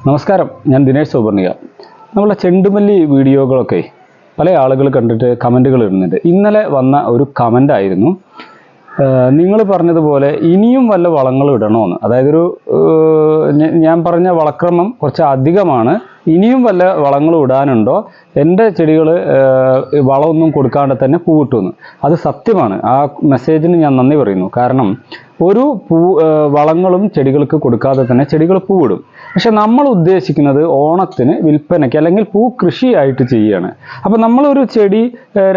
നമസ്കാരം, ഞാൻ ദിനേഷ് സൗപർണിക. നമ്മളെ ചെണ്ടുമല്ലി വീഡിയോകളൊക്കെ പല ആളുകൾ കണ്ടിട്ട് കമൻറ്റുകൾ ഇടുന്നുണ്ട്. ഇന്നലെ വന്ന ഒരു കമൻ്റ് ആയിരുന്നു, നിങ്ങൾ പറഞ്ഞതുപോലെ ഇനിയും വല്ല വളങ്ങളും ഇടണമെന്ന്. അതായത് ഞാൻ പറഞ്ഞ വളക്രമം കുറച്ച് അധികമാണ്, ഇനിയും വല്ല വളങ്ങളും ഇടാനുണ്ടോ, എൻ്റെ ചെടികൾ വളമൊന്നും കൊടുക്കാണ്ട് തന്നെ പൂവിട്ടുമെന്ന്. അത് സത്യമാണ്. ആ മെസ്സേജിന് ഞാൻ നന്ദി പറയുന്നു. കാരണം ഒരു വളങ്ങളും ചെടികൾക്ക് കൊടുക്കാതെ തന്നെ ചെടികൾ പൂവിടും. പക്ഷെ നമ്മൾ ഉദ്ദേശിക്കുന്നത് ഓണത്തിന് വിൽപ്പനയ്ക്ക് അല്ലെങ്കിൽ പൂ കൃഷിയായിട്ട് ചെയ്യുകയാണ്. അപ്പോൾ നമ്മളൊരു ചെടി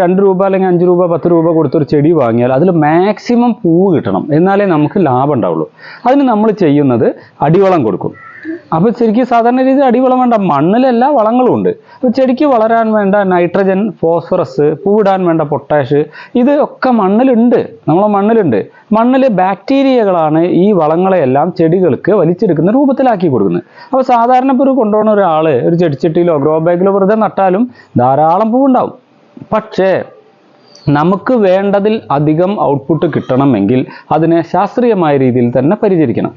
2 രൂപ അല്ലെങ്കിൽ 5 രൂപ 10 രൂപ കൊടുത്തൊരു ചെടി വാങ്ങിയാൽ അതിൽ മാക്സിമം പൂവ് കിട്ടണം, എന്നാലേ നമുക്ക് ലാഭം ഉണ്ടാവുള്ളൂ. അതിന് നമ്മൾ ചെയ്യുന്നത് അടിവളം കൊടുക്കും. അപ്പോൾ ശരിക്കും സാധാരണ രീതിയിൽ അടിവളം വേണ്ട, മണ്ണിലെല്ലാ വളങ്ങളും ഉണ്ട്. അപ്പോൾ ചെടിക്ക് വളരാൻ വേണ്ട നൈട്രജൻ, ഫോസ്ഫറസ്, പൂവിടാൻ വേണ്ട പൊട്ടാഷ്, ഇത് ഒക്കെ മണ്ണിലുണ്ട്. നമ്മളെ മണ്ണിൽ ബാക്ടീരിയകളാണ് ഈ വളങ്ങളെയെല്ലാം ചെടികൾക്ക് വലിച്ചെടുക്കുന്ന രൂപത്തിലാക്കി കൊടുക്കുന്നത്. അപ്പോൾ സാധാരണ ഇപ്പോൾ കൊണ്ടുപോകുന്ന ഒരാൾ ഒരു ചെടിച്ചട്ടിയിലോ ഗ്രോ ബാഗിലോ വെറുതെ നട്ടാലും ധാരാളം പൂവുണ്ടാവും. പക്ഷേ നമുക്ക് വേണ്ടതിൽ അധികം ഔട്ട്പുട്ട് കിട്ടണമെങ്കിൽ അതിനെ ശാസ്ത്രീയമായ രീതിയിൽ തന്നെ പരിചരിക്കണം.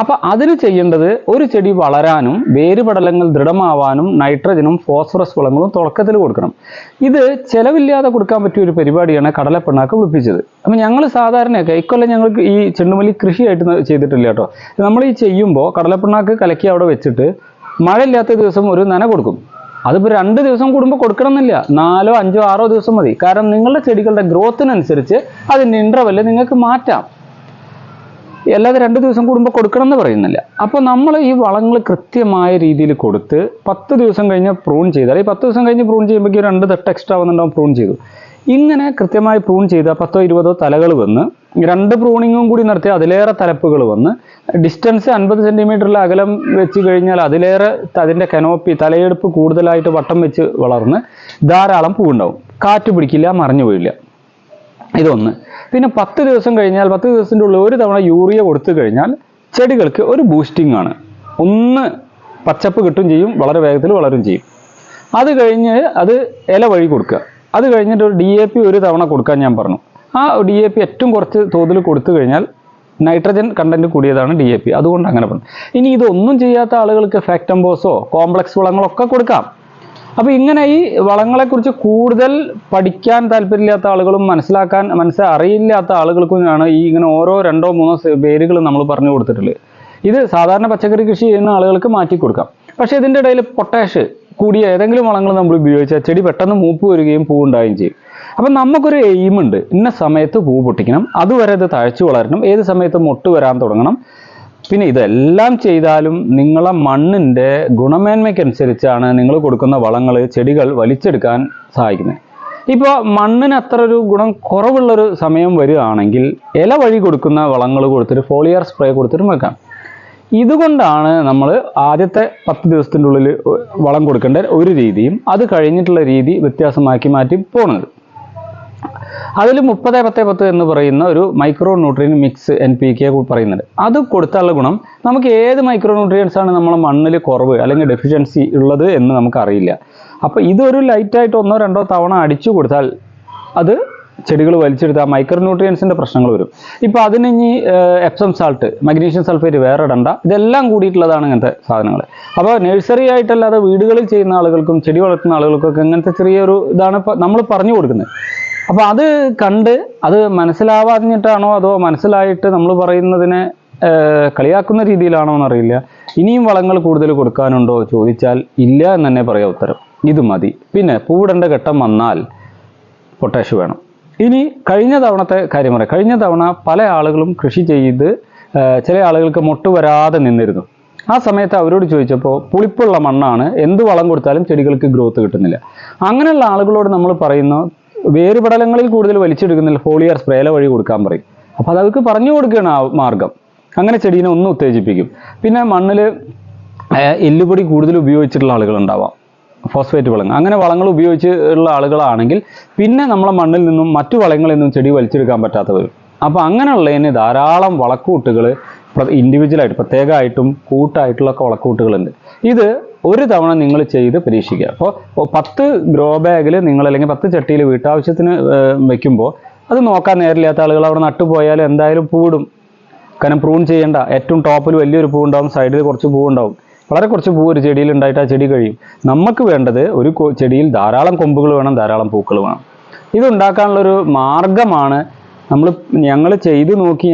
അപ്പം അതിന് ചെയ്യേണ്ടത്, ഒരു ചെടി വളരാനും വേരുപടലങ്ങൾ ദൃഢമാവാനും നൈട്രജനും ഫോസ്ഫറസ് വളങ്ങളും തുടക്കത്തിൽ കൊടുക്കണം. ഇത് ചിലവില്ലാതെ കൊടുക്കാൻ പറ്റിയ ഒരു പരിപാടിയാണ് കടലപ്പിണ്ണാക്ക് പുളിപ്പിച്ചത്. അപ്പം ഞങ്ങൾ സാധാരണയൊക്കെ ഇക്കൊല്ലം ഞങ്ങൾക്ക് ഈ ചെണ്ടുമല്ലി കൃഷിയായിട്ട് ചെയ്തിട്ടില്ല കേട്ടോ. നമ്മൾ ഈ ചെയ്യുമ്പോൾ കടലപ്പിണ്ണാക്ക് കലക്കി അവിടെ വെച്ചിട്ട് മഴയില്ലാത്ത ദിവസം ഒരു നന കൊടുക്കും. അതിപ്പോൾ 2 ദിവസം കൂടുമ്പോൾ കൊടുക്കണം എന്നില്ല, 4, 5, 6 ദിവസം മതി. കാരണം നിങ്ങളുടെ ചെടികളുടെ ഗ്രോത്തിനനുസരിച്ച് അതിൻ്റെ ഇൻ്റർവെല്ല് നിങ്ങൾക്ക് മാറ്റാം. അല്ലാതെ 2 ദിവസം കൂടുമ്പോൾ കൊടുക്കണം എന്ന് പറയുന്നില്ല. അപ്പോൾ നമ്മൾ ഈ വളങ്ങൾ കൃത്യമായ രീതിയിൽ കൊടുത്ത് 10 ദിവസം കഴിഞ്ഞ് പ്രൂൺ ചെയ്താൽ, ഈ 10 ദിവസം കഴിഞ്ഞ് പ്രൂൺ ചെയ്യുമ്പോൾ 2 തട്ട് എക്സ്ട്രാ വന്നിട്ടുണ്ടാവും, പ്രൂൺ ചെയ്തു. ഇങ്ങനെ കൃത്യമായി പ്രൂൺ ചെയ്താൽ 10 20 തലകൾ വന്ന് 2 പ്രൂണിങ്ങും കൂടി നടത്തി അതിലേറെ തലപ്പുകൾ വന്ന് ഡിസ്റ്റൻസ് 50 സെൻറ്റിമീറ്ററിൽ അകലം വെച്ച് കഴിഞ്ഞാൽ അതിലേറെ അതിൻ്റെ കനോപ്പി തലയെടുപ്പ് കൂടുതലായിട്ട് വട്ടം വെച്ച് വളർന്ന് ധാരാളം പൂവുണ്ടാവും. കാറ്റ് പിടിക്കില്ല, മറിഞ്ഞു പോയില്ല. ഇതൊന്ന്. പിന്നെ 10 ദിവസം കഴിഞ്ഞാൽ 10 ദിവസത്തിൻ്റെ ഉള്ളിൽ ഒരു തവണ യൂറിയ കൊടുത്തു കഴിഞ്ഞാൽ ചെടികൾക്ക് ഒരു ബൂസ്റ്റിംഗ് ആണ്. ഒന്ന് പച്ചപ്പ് കിട്ടും ചെയ്യും, വളരെ വേഗത്തിൽ വളരും ചെയ്യും. അത് കഴിഞ്ഞ് അത് ഇല വഴി കൊടുക്കുക. അത് കഴിഞ്ഞിട്ട് ഒരു DAP ഒരു തവണ കൊടുക്കാൻ ഞാൻ പറഞ്ഞു. ആ DAP ഏറ്റവും കുറച്ച് തോതിൽ കൊടുത്തു കഴിഞ്ഞാൽ നൈട്രജൻ കണ്ടന്റ് കൂടിയതാണ് DAP, അതുകൊണ്ട് അങ്ങനെ പറഞ്ഞു. ഇനി ഇതൊന്നും ചെയ്യാത്ത ആളുകൾക്ക് ഫാക്ടംബോസോ കോംപ്ലക്സ് വളങ്ങളൊക്കെ കൊടുക്കാം. അപ്പോൾ ഇങ്ങനെ ഈ വളങ്ങളെക്കുറിച്ച് കൂടുതൽ പഠിക്കാൻ താല്പര്യമില്ലാത്ത ആളുകളും അറിയില്ലാത്ത ആളുകൾക്കുമാണ് ഈ ഇങ്ങനെ ഓരോ 2 3 പേരുകൾ നമ്മൾ പറഞ്ഞു കൊടുത്തിട്ടുള്ളത്. ഇത് സാധാരണ പച്ചക്കറി കൃഷി ചെയ്യുന്ന ആളുകൾക്ക് മാറ്റി കൊടുക്കാം. പക്ഷേ ഇതിൻ്റെ ഇടയിൽ പൊട്ടാഷ് കൂടിയ ഏതെങ്കിലും വളങ്ങൾ നമ്മൾ ഉപയോഗിച്ചാൽ ചെടി പെട്ടെന്ന് മൂപ്പ് വരികയും പൂവുണ്ടാവുകയും ചെയ്യും. അപ്പം നമുക്കൊരു എയിമുണ്ട്, ഇന്ന സമയത്ത് പൂ പൊട്ടിക്കണം, അതുവരെ ഇത് തഴച്ചു വളരണം, ഏത് സമയത്ത് മൊട്ട് വരാൻ തുടങ്ങണം. പിന്നെ ഇതെല്ലാം ചെയ്താലും നിങ്ങളെ മണ്ണിൻ്റെ ഗുണമേന്മയ്ക്കനുസരിച്ചാണ് നിങ്ങൾ കൊടുക്കുന്ന വളങ്ങൾ ചെടികൾ വലിച്ചെടുക്കാൻ സഹായിക്കുന്നത്. ഇപ്പോൾ മണ്ണിന് അത്ര ഒരു ഗുണം കുറവുള്ളൊരു സമയം വരികയാണെങ്കിൽ ഇല വഴി കൊടുക്കുന്ന വളങ്ങൾ കൊടുത്തിട്ട് ഫോളിയർ സ്പ്രേ കൊടുത്തിട്ട് വെക്കാം. ഇതുകൊണ്ടാണ് നമ്മൾ ആദ്യത്തെ 10 ദിവസത്തിൻ്റെ ഉള്ളിൽ വളം കൊടുക്കേണ്ട ഒരു രീതിയും അത് കഴിഞ്ഞിട്ടുള്ള രീതി വ്യത്യാസമാക്കി മാറ്റി പോകുന്നത്. അതിൽ 30-10-10 എന്ന് പറയുന്ന ഒരു മൈക്രോ ന്യൂട്രിയൻ മിക്സ് NPK പറയുന്നുണ്ട്. അത് കൊടുത്താലുള്ള ഗുണം, നമുക്ക് ഏത് മൈക്രോ ന്യൂട്രിയൻസ് ആണ് നമ്മളെ മണ്ണിൽ കുറവ് അല്ലെങ്കിൽ ഡെഫിഷ്യൻസി ഉള്ളത് എന്ന് നമുക്കറിയില്ല. അപ്പോൾ ഇതൊരു ലൈറ്റായിട്ട് 1 2 തവണ അടിച്ചു കൊടുത്താൽ അത് ചെടികൾ വലിച്ചെടുത്താൽ മൈക്രോ ന്യൂട്രിയൻസിൻ്റെ പ്രശ്നങ്ങൾ വരും. ഇപ്പോൾ അതിന് ഇനി എപ്സം സാൾട്ട്, മഗ്നീഷ്യം സൾഫേറ്റ് വേറെ ഇടണ്ട, ഇതെല്ലാം കൂടിയിട്ടുള്ളതാണ് ഇങ്ങനത്തെ സാധനങ്ങൾ. അപ്പോൾ നഴ്സറി ആയിട്ടല്ലാതെ വീടുകളിൽ ചെയ്യുന്ന ആളുകൾക്കും ചെടി വളർത്തുന്ന ആളുകൾക്കൊക്കെ ഇങ്ങനത്തെ ചെറിയൊരു ഇതാണ് ഇപ്പോൾ നമ്മൾ പറഞ്ഞു കൊടുക്കുന്നത്. അപ്പോൾ അത് കണ്ട് അത് മനസ്സിലാവാഞ്ഞിട്ടാണോ അതോ മനസ്സിലായിട്ട് നമ്മൾ പറയുന്നതിനെ കളിയാക്കുന്ന രീതിയിലാണോ എന്നറിയില്ല. ഇനിയും വളങ്ങൾ കൂടുതൽ കൊടുക്കാനുണ്ടോ ചോദിച്ചാൽ ഇല്ല എന്ന് തന്നെ പറയാം ഉത്തരം. ഇത് മതി. പിന്നെ പൂവിടേണ്ട ഘട്ടം വന്നാൽ പൊട്ടാഷ് വേണം. ഇനി കഴിഞ്ഞ തവണത്തെ കാര്യം പറയാം. കഴിഞ്ഞ തവണ പല ആളുകളും കൃഷി ചെയ്ത് ചില ആളുകൾക്ക് മൊട്ട് വരാതെ നിന്നിരുന്നു. ആ സമയത്ത് അവരോട് ചോദിച്ചപ്പോൾ പുളിപ്പുള്ള മണ്ണാണ്, എന്ത് വളം കൊടുത്താലും ചെടികൾക്ക് ഗ്രോത്ത് കിട്ടുന്നില്ല. അങ്ങനെയുള്ള ആളുകളോട് നമ്മൾ പറയുന്നു, വേരുപടലങ്ങളിൽ കൂടുതൽ വലിച്ചെടുക്കുന്നില്ല, ഫോളിയർ സ്പ്രേ വഴി കൊടുക്കാൻ പറയും. അപ്പോൾ അത് അവർക്ക് പറഞ്ഞു കൊടുക്കുകയാണ് ആ മാർഗം. അങ്ങനെ ചെടീനെ ഒന്ന് ഉത്തേജിപ്പിക്കും. പിന്നെ മണ്ണിൽ എല്ലുപൊടി കൂടുതൽ ഉപയോഗിച്ചിട്ടുള്ള ആളുകളുണ്ടാവാം, ഫോസ്ഫേറ്റ് വളങ്ങൾ, അങ്ങനെ വളങ്ങൾ ഉപയോഗിച്ചുള്ള ആളുകളാണെങ്കിൽ പിന്നെ നമ്മളെ മണ്ണിൽ നിന്നും മറ്റു വളങ്ങളിൽ നിന്നും ചെടി വലിച്ചെടുക്കാൻ പറ്റാത്ത വരും. അപ്പോൾ അങ്ങനെയുള്ളതിന് ധാരാളം വളക്കൂട്ടുകൾ ഇൻഡിവിജ്വലായിട്ട് പ്രത്യേകമായിട്ടും കൂട്ടായിട്ടുള്ളൊക്കെ വളക്കൂട്ടുകളുണ്ട്. ഇത് ഒരു തവണ നിങ്ങൾ ചെയ്ത് പരീക്ഷിക്കുക. അപ്പോൾ 10 ഗ്രോ ബാഗിൽ നിങ്ങൾ അല്ലെങ്കിൽ 10 ചട്ടിയിൽ വീട്ടാവശ്യത്തിന് വയ്ക്കുമ്പോൾ അത് നോക്കാൻ നേരില്ലാത്ത ആളുകൾ അവിടെ നട്ടുപോയാൽ എന്തായാലും പൂവിടും. കാരണം പ്രൂൺ ചെയ്യേണ്ട, ഏറ്റവും ടോപ്പിൽ വലിയൊരു പൂവുണ്ടാവും, സൈഡിൽ കുറച്ച് പൂവുണ്ടാവും. വളരെ കുറച്ച് പൂ ഒരു ചെടിയിൽ ഉണ്ടായിട്ട് ആ ചെടി കഴിയും. നമുക്ക് വേണ്ടത് ഒരു ചെടിയിൽ ധാരാളം കൊമ്പുകൾ വേണം, ധാരാളം പൂക്കൾ വേണം. ഇതുണ്ടാക്കാനുള്ളൊരു മാർഗമാണ് ഞങ്ങൾ ചെയ്ത് നോക്കി.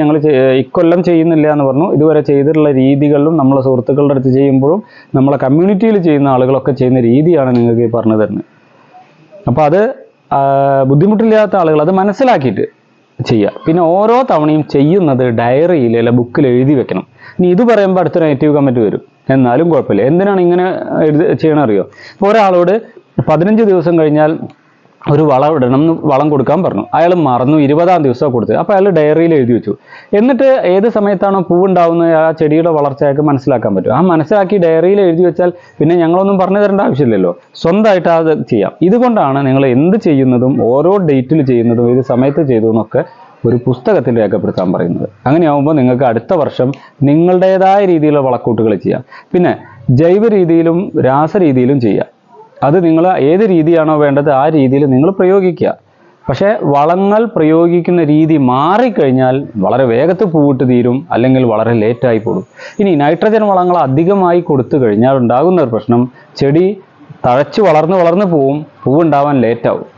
ഇക്കൊല്ലം ചെയ്യുന്നില്ല എന്ന് പറഞ്ഞു. ഇതുവരെ ചെയ്തിട്ടുള്ള രീതികളിലും നമ്മളെ സുഹൃത്തുക്കളുടെ അടുത്ത് ചെയ്യുമ്പോഴും നമ്മളെ കമ്മ്യൂണിറ്റിയിൽ ചെയ്യുന്ന ആളുകളൊക്കെ ചെയ്യുന്ന രീതിയാണ് നിങ്ങൾക്ക് ഈ പറഞ്ഞു തരുന്നത്. അപ്പോൾ അത് ബുദ്ധിമുട്ടില്ലാത്ത ആളുകൾ അത് മനസ്സിലാക്കിയിട്ട് ചെയ്യുക. പിന്നെ ഓരോ തവണയും ചെയ്യുന്നത് ഡയറിയിൽ അല്ല ബുക്കിൽ എഴുതി വെക്കണം. ഇനി ഇത് പറയുമ്പോൾ അടുത്ത നെഗറ്റീവ് കമൻറ്റ് വരും, എന്നാലും കുഴപ്പമില്ല. എന്തിനാണ് ഇങ്ങനെ ചെയ്യണറിയോ? ഇപ്പോൾ ഒരാളോട് 15 ദിവസം കഴിഞ്ഞാൽ ഒരു വളം ഇടണം എന്ന് വളം കൊടുക്കാൻ പറഞ്ഞു. അയാൾ മറന്നു, 20-ാം ദിവസമാണ് കൊടുത്തത്. അപ്പോൾ അയാൾ ഡയറിയിൽ എഴുതി വെച്ചു. എന്നിട്ട് ഏത് സമയത്താണോ പൂവുണ്ടാവുന്നത് ആ ചെടിയുടെ വളർച്ച അയാൾക്ക് മനസ്സിലാക്കാൻ പറ്റും. ആ മനസ്സിലാക്കി ഡയറിയിൽ എഴുതി വെച്ചാൽ പിന്നെ ഞങ്ങളൊന്നും പറഞ്ഞു തരേണ്ട ആവശ്യമില്ലല്ലോ, സ്വന്തമായിട്ട് അത് ചെയ്യാം. ഇതുകൊണ്ടാണ് നിങ്ങൾ എന്ത് ചെയ്യുന്നതും ഓരോ ഡേറ്റിൽ ചെയ്യുന്നതും ഏത് സമയത്ത് ചെയ്തു എന്നൊക്കെ ഒരു പുസ്തകത്തിൽ രേഖപ്പെടുത്താൻ പറയുന്നത്. അങ്ങനെയാവുമ്പോൾ നിങ്ങൾക്ക് അടുത്ത വർഷം നിങ്ങളുടേതായ രീതിയിലുള്ള വളക്കൂട്ടുകൾ ചെയ്യാം. പിന്നെ ജൈവ രീതിയിലും രാസരീതിയിലും ചെയ്യാം. അത് നിങ്ങൾ ഏത് രീതിയാണോ വേണ്ടത് ആ രീതിയിൽ നിങ്ങൾ പ്രയോഗിക്കുക. പക്ഷേ വളങ്ങൾ പ്രയോഗിക്കുന്ന രീതി മാറിക്കഴിഞ്ഞാൽ വളരെ വേഗത്തിൽ പൂവിട്ട് തീരും, അല്ലെങ്കിൽ വളരെ ലേറ്റായി പോകും. ഇനി നൈട്രജൻ വളങ്ങൾ അധികമായി കൊടുത്തു കഴിഞ്ഞാൽ ഉണ്ടാകുന്ന ഒരു പ്രശ്നം, ചെടി തഴച്ച് വളർന്ന് പോവും, പൂവുണ്ടാവാൻ ലേറ്റാവും.